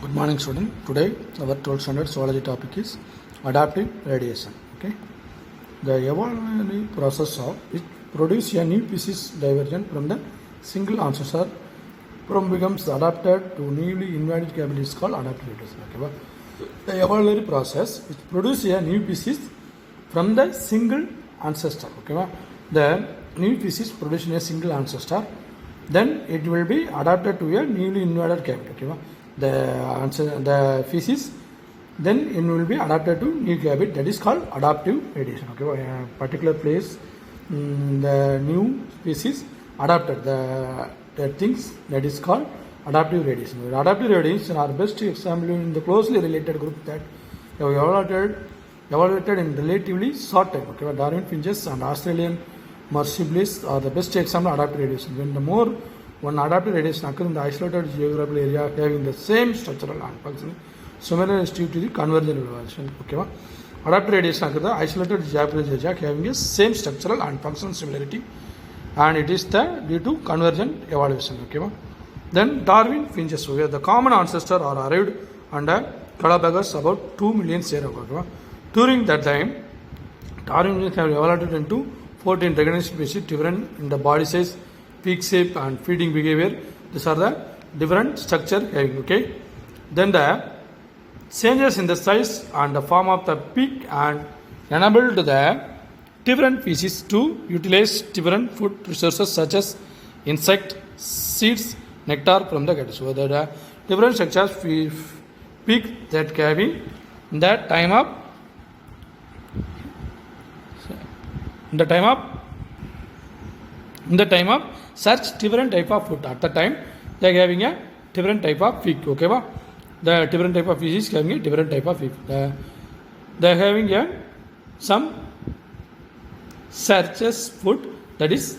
Good morning, student. Today our 12th standard zoology topic is adaptive radiation. Okay, the evolutionary process of which produce a new species divergent from the single ancestor from becomes adapted to newly invaded habitat is called adaptive radiation. Okay, well, the evolutionary process which produce a new species from the single ancestor. Okay, well, the new species produced in a single ancestor, then it will be adapted to a newly invaded habitat. Okay, well, the feces then it will be adapted to new habitat, that is called adaptive radiation. Okay, a particular place the new species adapted the things, that is called adaptive radiation. Adaptive radiation are best example in the closely related group that have evaluated in relatively short time. Okay, Darwin finches and Australian marsupials are the best example of adaptive radiation. When the more one adaptive radiation occurs in the isolated geographical area having the same structural and functional similar is due to the convergent evolution. Okay, adaptive radiation occurs in the isolated geographical area having the same structural and functional similarity, and it is due to convergent evolution. Okay, then Darwin finches, where the common ancestor are arrived under Galapagos about 2 million years ago. Okay, during that time, Darwin have evolved into 14 recognized species different in the body size, peak shape and feeding behavior. These are the different structure having. Okay, then the changes in the size and the form of the peak and enabled the different species to utilize different food resources such as insect, seeds, nectar from the gut. So the different structures peak that having in that time of such different type of food. At the time they are having a different type of peak. Okay, the different type of species having a different type of peak. They are having some searches food, that is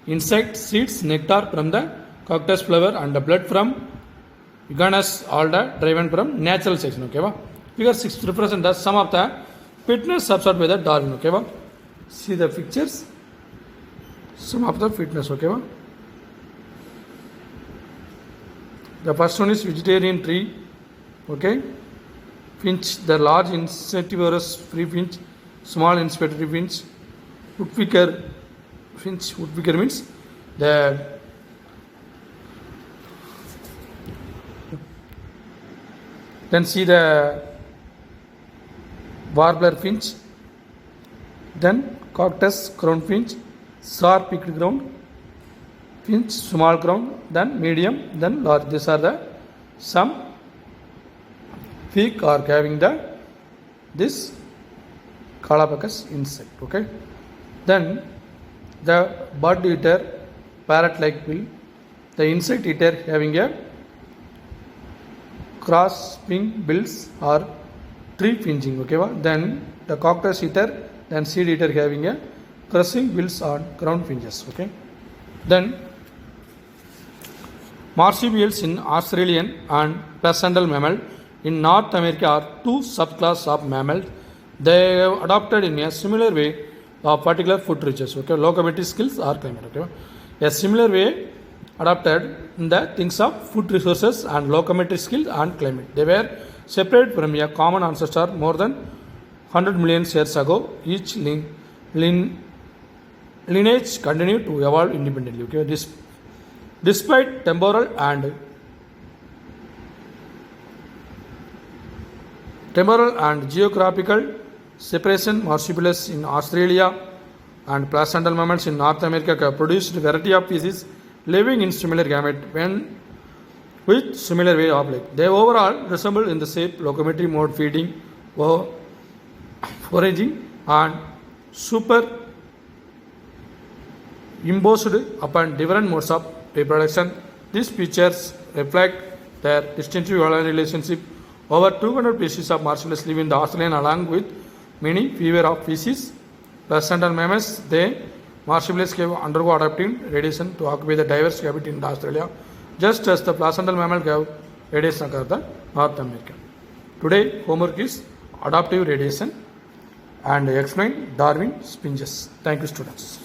insect, seeds, nectar from the cactus flower and the blood from iguanas, all the driven from natural selection. Okay, figure 6 represent the sum of the fitness observed by the Darwin. Okay, see the pictures, some of the fitness. Okay, the first one is vegetarian tree. Okay, finch, the large insectivorous free finch, small inspectory finch, woodpecker finch. Woodpecker means the then see the warbler finch, then cactus crown finch, sharp peaked ground finch, small ground, then medium, then large. These are the some peak are having this Galapagos insect. Okay, then the bird eater, parrot like bill, the insect eater having a crossing bills or tree finching. Okay, then the cactus eater, then seed eater having a crossing bills on ground finches. Okay, then marsupials in Australian and placental mammal in North America are two subclasses of mammals. They have adopted in a similar way of particular food research. Okay, locomotive skills or climate. Okay, a similar way adopted in the things of food resources and locomotive skills and climate. They were separated from a common ancestor more than 100 million years ago. Each lineage continued to evolve independently. Okay, despite temporal and geographical separation, marsupials in Australia and placental mammals in North America have produced a variety of species living in similar gamete when with similar way of life. They overall resemble in the shape, locomotive mode, feeding, foraging, and imposed upon different modes of reproduction. These features reflect their distinctive relationship. Over 200 species of marsupials live in the Australian along with many fewer of species. Placental mammals, marsupials have undergo adaptive radiation to occupy the diverse habitat in Australia, just as the placental mammals have radiation across the North America. Today, homework is adaptive radiation and explain Darwin finches. Thank you, students.